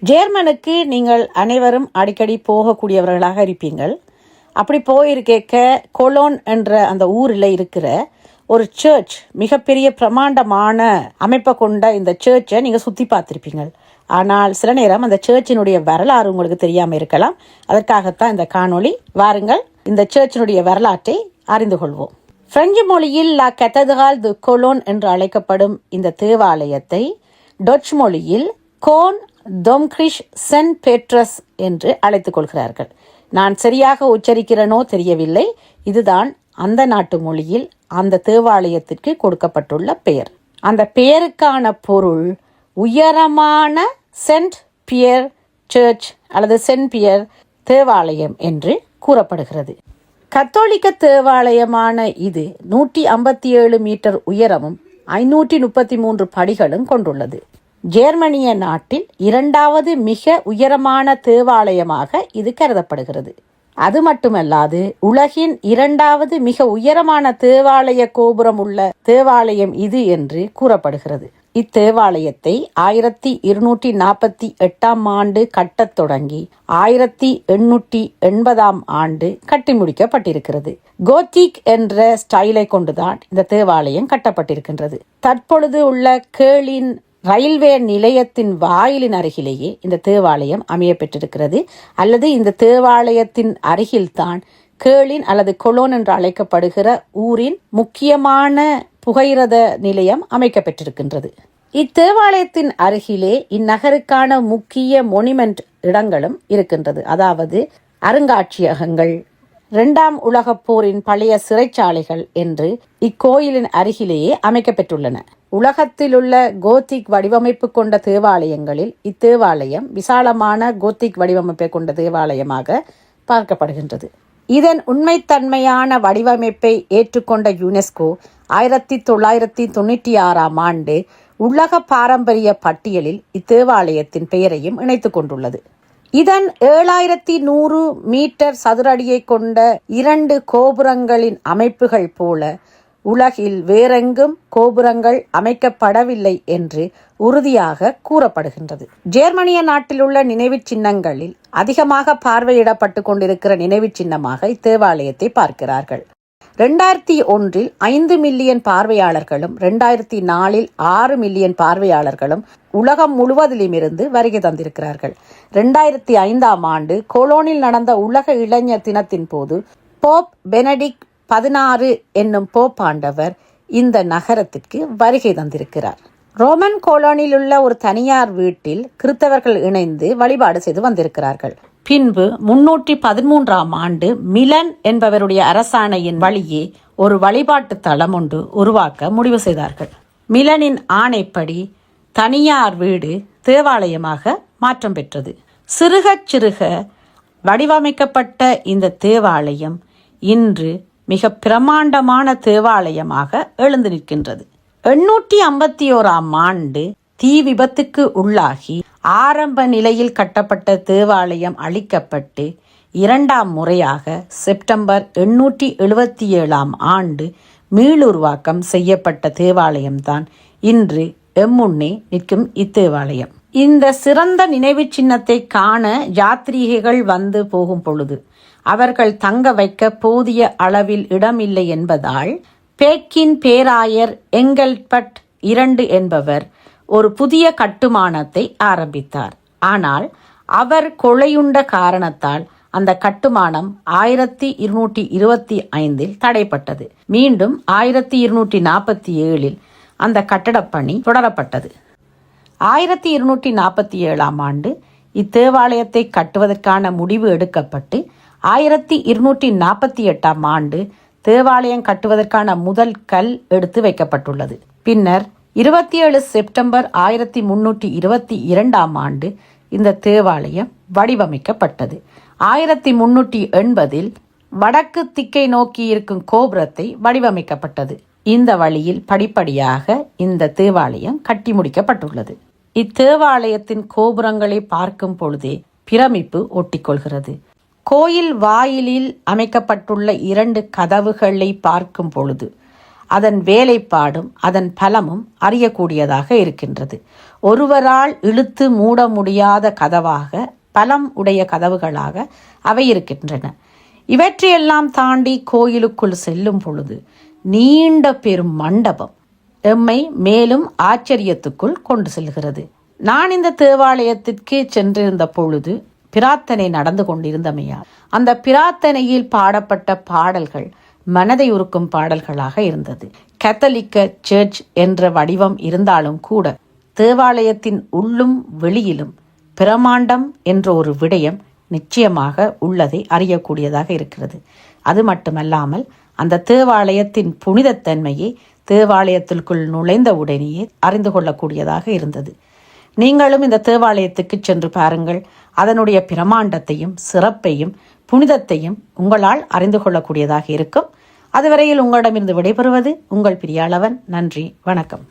ஜேர்மனுக்கு நீங்கள் அனைவரும் அடிக்கடி போகக்கூடியவர்களாக இருப்பீங்கள். அப்படி போயிருக்க கொலோன் என்ற அந்த ஊரில் இருக்கிற ஒரு சர்ச், மிகப்பெரிய பிரமாண்டமான அமைப்பை கொண்ட இந்த சர்ச்சை நீங்கள் சுற்றி பார்த்துருப்பீங்க. ஆனால் சில நேரம் அந்த சர்ச்சினுடைய வரலாறு உங்களுக்கு தெரியாமல் இருக்கலாம். அதற்காகத்தான் இந்த காணொளி. வாருங்கள், இந்த சர்ச்சினுடைய வரலாற்றை அறிந்து கொள்வோம். பிரெஞ்சு மொழியில் லா கேத்தட்ரால் து கொலோன் என்று அழைக்கப்படும் இந்த தேவாலயத்தை டச் மொழியில் கோன் டொம்கிரிஷ் சென்ட் பேட்ரஸ் என்று அழைத்துக் கொள்கிறார்கள். நான் சரியாக உச்சரிக்கிறேனோ தெரியவில்லை. இதுதான் அந்த நாட்டு மொழியில் அந்த தேவாலயத்திற்கு கொடுக்கப்பட்டுள்ள பெயர். அந்த பெயருக்கான பொருள் உயரமான சென்ட் பியர் சர்ச் அல்லது சென்ட் பியர் தேவாலயம் என்று கூறப்படுகிறது. கத்தோலிக்க தேவாலயமான இது 157 மீட்டர் உயரமும் 533 படிகளும் கொண்டுள்ளது. ஜெர்மனிய நாட்டில் 2வது மிக உயரமான தேவாலயமாக இது கருதப்படுகிறது. அது மட்டுமல்லாது உலகின் 2வது மிக உயரமான தேவாலய கோபுரம் உள்ள தேவாலயம் இது என்று கூறப்படுகிறது. இத்தேவாலயத்தை 1248 ஆண்டு கட்டத் தொடங்கி 1880 ஆண்டு கட்டி முடிக்கப்பட்டிருக்கிறது. கோத்திக் என்ற ஸ்டைலை கொண்டுதான் இந்த தேவாலயம் கட்டப்பட்டிருக்கின்றது. தற்பொழுது உள்ள கேளின் ரயில்வே நிலையத்தின் வாயிலின் அருகிலேயே இந்த தேவாலயம் அமைய பெற்றிருக்கிறது. அல்லது இந்த தேவாலயத்தின் அருகில்தான் கேளின் அல்லது கொலோன் என்று அழைக்கப்படுகிற ஊரின் முக்கியமான புகையிரத நிலையம் அமைக்கப்பெற்றிருக்கின்றது. இத்தேவாலயத்தின் அருகிலே இந்நகருக்கான முக்கிய மொனிமெண்ட் இடங்களும் இருக்கின்றது. அதாவது அருங்காட்சியகங்கள், 2ஆம் உலகப் போரின் பழைய சிறைச்சாலைகள் என்று இக்கோயிலின் அருகிலேயே அமைக்கப்பெற்றுள்ளன. உலகத்தில் உள்ள கோத்திக் வடிவமைப்பு கொண்ட தேவாலயங்களில் இத்தேவாலயம் விசாலமான கோத்திக் வடிவமைப்பை கொண்ட தேவாலயமாக பார்க்கப்படுகின்றது. இதன் உண்மைத்தன்மையான வடிவமைப்பை ஏற்றுக்கொண்ட யுனெஸ்கோ 1996 ஆண்டு உலக பாரம்பரிய பட்டியலில் இத்தேவாலயத்தின் பெயரையும் இணைத்துக் கொண்டுள்ளது. இதன் 7100 மீட்டர் சதுரடியை கொண்ட 2 கோபுரங்களின் அமைப்புகள் போல உலகில் வேறெங்கும் கோபுரங்கள் அமைக்கப்படவில்லை என்று உறுதியாக கூறப்படுகின்றது. ஜெர்மனிய நாட்டில் உள்ள நினைவு சின்னங்களில் அதிகமாக பார்வையிடப்பட்டு கொண்டிருக்கிற நினைவு சின்னமாக இத்தேவாலயத்தை பார்க்கிறார்கள். 2001 5 மில்லியன் பார்வையாளர்களும் 2004 6 மில்லியன் பார்வையாளர்களும் உலகம் முழுவதிலும் இருந்து வருகை தந்திருக்கிறார்கள். 2005 ஆண்டு கொலோனில் நடந்த உலக இளைஞர் தினத்தின் போது போப் பெனடிக்ட் 16 என்னும் போப் ஆண்டவர் இந்த நகரத்திற்கு வருகை தந்திருக்கிறார். ரோமன் கோலோனில் உள்ள ஒரு தனியார் வீட்டில் கிறிஸ்தவர்கள் இணைந்து வழிபாடு செய்து வந்திருக்கிறார்கள். பின்பு 313 ஆண்டு மிலன் என்பவருடைய அரசாணையின் வழியே ஒரு வழிபாட்டு தளம் ஒன்று உருவாக்க முடிவு செய்தார்கள். மிலனின் ஆணைப்படி தனியார் வீடு தேவாலயமாக மாற்றம் பெற்றது. சிறுக சிறுக வடிவமைக்கப்பட்ட இந்த தேவாலயம் இன்று மிக பிரமாண்டமான தேவாலயமாக எழுந்து நிற்கின்றது. 851 ஆண்டு தீ விபத்துக்கு உள்ளாகி ஆரம்ப நிலையில் கட்டப்பட்ட தேவாலயம் அழிக்கப்பட்டு 2ஆம் முறையாக செப்டம்பர் 877 ஆண்டு மீளுருவாக்கம் செய்யப்பட்ட தேவாலயம்தான் இன்று எம்முன்னே நிற்கும் இத்தேவாலயம். இந்த சிறந்த நினைவு சின்னத்தை காண யாத்ரீகர்கள் வந்து போகும் பொழுது அவர்கள் தங்க வைக்க போதிய அளவில் இடமில்லை என்பதால் பேக்கின் பேராயர் எங்கல்பட் 2 என்பவர் ஒரு புதிய கட்டுமானத்தை ஆரம்பித்தார். ஆனால் அவர் கொலையுண்ட காரணத்தால் அந்த கட்டுமானம் 1225 தடைப்பட்டது. மீண்டும் 1247 அந்த கட்டடப்பணி தொடரப்பட்டது. 1247 ஆண்டு இத்தேவாலயத்தை கட்டுவதற்கான முடிவு எடுக்கப்பட்டு 1248 ஆண்டு தேவாலயம் கட்டுவதற்கான முதல் கல் எடுத்து வைக்கப்பட்டுள்ளது. பின்னர் 27 செப்டம்பர் 1322 ஆண்டு இந்த தேவாலயம் வடிவமைக்கப்பட்டது. 1380 வடக்கு திக்கை நோக்கி இருக்கும் கோபுரத்தை வடிவமைக்கப்பட்டது. இந்த வழியில் படிப்படியாக இந்த தேவாலயம் கட்டி முடிக்கப்பட்டுள்ளது. இத்தேவாலயத்தின் கோபுரங்களை பார்க்கும் பொழுதே பிரமிப்பு ஒட்டிக்கொள்கிறது. கோயில் வாயிலில் அமைக்கப்பட்டுள்ள 2 கதவுகளை பார்க்கும் பொழுது அதன் வேலைப்பாடும் அதன் பலமும் அறியக்கூடியதாக இருக்கின்றது. ஒருவரால் இழுத்து மூட முடியாத கதவாக, பலம் உடைய கதவுகளாக அவை இருக்கின்றன. இவற்றையெல்லாம் தாண்டி கோயிலுக்குள் செல்லும் பொழுது நீண்ட பெரும் மண்டபம் எம்மை மேலும் ஆச்சரியத்துக்குள் கொண்டு செல்கிறது. நான் இந்த தேவாலயத்திற்கு சென்றிருந்த பொழுது பிரார்த்தனை நடந்து கொண்டிருந்தமையால் அந்த பிரார்த்தனையில் பாடப்பட்ட பாடல்கள் மனதை உருக்கும் பாடல்களாக இருந்தது. கத்தோலிக்க சர்ச் என்ற வடிவம் இருந்தாலும் கூட தேவாலயத்தின் உள்ளும் வெளியிலும் பிரமாண்டம் என்ற ஒரு விடயம் நிச்சயமாக உள்ளதை அறியக்கூடியதாக இருக்கிறது. அது மட்டுமல்லாமல் அந்த தேவாலயத்தின் புனிதத்தன்மையை தேவாலயத்திற்குள் நுழைந்த உடனேயே அறிந்து கொள்ளக்கூடியதாக இருந்தது. நீங்களும் இந்த தேவாலயத்துக்கு சென்று பாருங்கள். அதனுடைய பிரமாண்டத்தையும் சிறப்பையும் புனிதத்தையும் உங்களால் அறிந்து கொள்ளக்கூடியதாக இருக்கும். அதுவரையில் உங்களிடமிருந்து விடைபெறுவது உங்கள் பிரியாளவன். நன்றி, வணக்கம்.